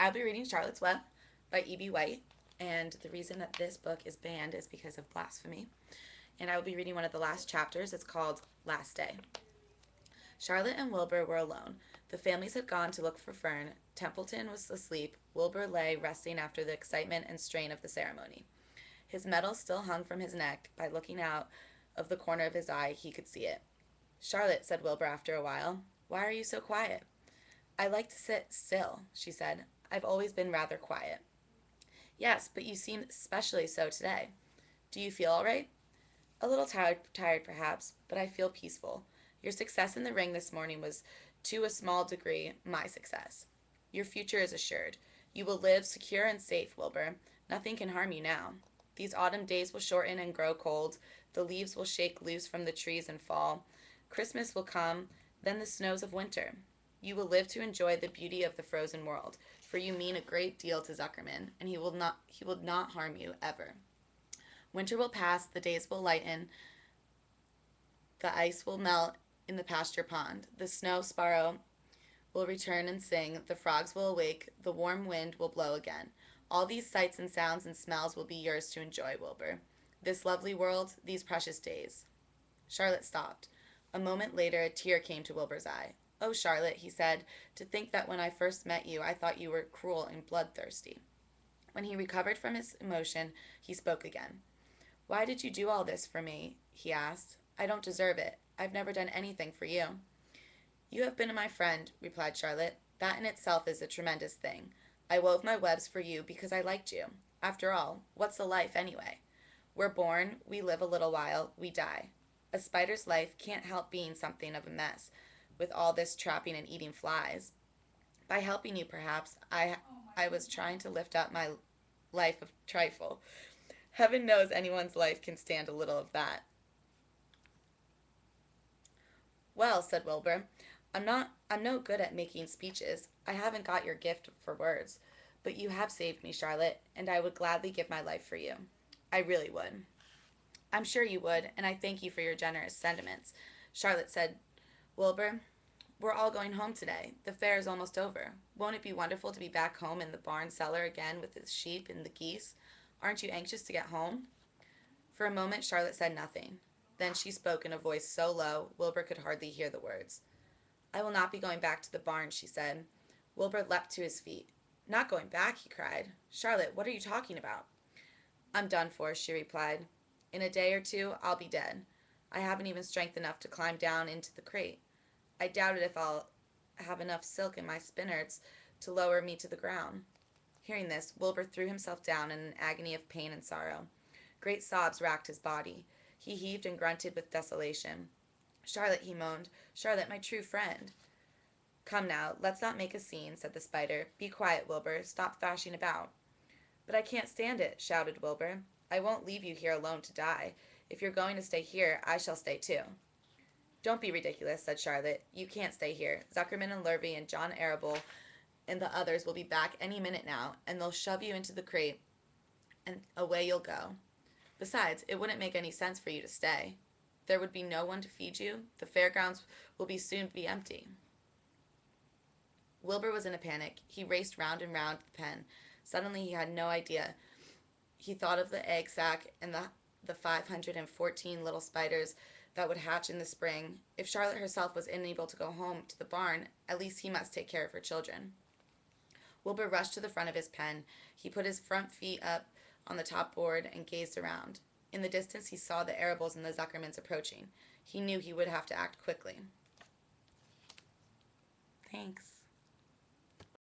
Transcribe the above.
I'll be reading Charlotte's Web by E.B. White, and the reason that this book is banned is because of blasphemy. And I will be reading one of the last chapters. It's called Last Day. Charlotte and Wilbur were alone. The families had gone to look for Fern. Templeton was asleep. Wilbur lay resting after the excitement and strain of the ceremony. His medal still hung from his neck. By looking out of the corner of his eye, he could see it. Charlotte, said Wilbur after a while, why are you so quiet? I like to sit still, she said. I've always been rather quiet. Yes, but you seem especially so today. Do you feel all right? A little tired perhaps, but I feel peaceful. Your success in the ring this morning was, to a small degree, my success. Your future is assured. You will live secure and safe, Wilbur. Nothing can harm you now. These autumn days will shorten and grow cold. The leaves will shake loose from the trees and fall. Christmas will come, then the snows of winter. You will live to enjoy the beauty of the frozen world, for you mean a great deal to Zuckerman, and he will not harm you ever. Winter will pass, the days will lighten, the ice will melt in the pasture pond, the snow sparrow will return and sing, the frogs will awake, the warm wind will blow again. All these sights and sounds and smells will be yours to enjoy, Wilbur. This lovely world, these precious days. Charlotte stopped. A moment later, a tear came to Wilbur's eye. Oh, Charlotte, he said, to think that when I first met you, I thought you were cruel and bloodthirsty. When he recovered from his emotion, he spoke again. Why did you do all this for me? He asked. I don't deserve it. I've never done anything for you. You have been my friend, replied Charlotte. That in itself is a tremendous thing. I wove my webs for you because I liked you. After all, what's a life anyway? We're born, we live a little while, we die. A spider's life can't help being something of a mess, with all this trapping and eating flies. By helping you, perhaps, I was trying to lift up my life of trifle. Heaven knows anyone's life can stand a little of that. Well, said Wilbur, I'm no good at making speeches. I haven't got your gift for words. But you have saved me, Charlotte, and I would gladly give my life for you. I really would. I'm sure you would, and I thank you for your generous sentiments. Charlotte said, Wilbur, we're all going home today. The fair is almost over. Won't it be wonderful to be back home in the barn cellar again with the sheep and the geese? Aren't you anxious to get home? For a moment Charlotte said nothing. Then she spoke in a voice so low Wilbur could hardly hear the words. I will not be going back to the barn, she said. Wilbur leapt to his feet. Not going back, he cried. Charlotte, what are you talking about? I'm done for, she replied. In a day or two, I'll be dead. I haven't even strength enough to climb down into the crate. I doubt if I'll have enough silk in my spinnerets to lower me to the ground. Hearing this, Wilbur threw himself down in an agony of pain and sorrow. Great sobs racked his body. He heaved and grunted with desolation. Charlotte, he moaned. Charlotte, my true friend. Come now, let's not make a scene, said the spider. Be quiet, Wilbur. Stop thrashing about. But I can't stand it, shouted Wilbur. I won't leave you here alone to die. If you're going to stay here, I shall stay too. Don't be ridiculous, said Charlotte. You can't stay here. Zuckerman and Lurvy and John Arable and the others will be back any minute now, and they'll shove you into the crate, and away you'll go. Besides, it wouldn't make any sense for you to stay. There would be no one to feed you. The fairgrounds will soon be empty. Wilbur was in a panic. He raced round and round the pen. Suddenly he had no idea. He thought of the egg sack and the 514 little spiders that would hatch in the spring. If Charlotte herself was unable to go home to the barn, at least he must take care of her children. Wilbur rushed to the front of his pen. He put his front feet up on the top board and gazed around. In the distance he saw the Arables and the Zuckermans approaching. He knew he would have to act quickly. Thanks.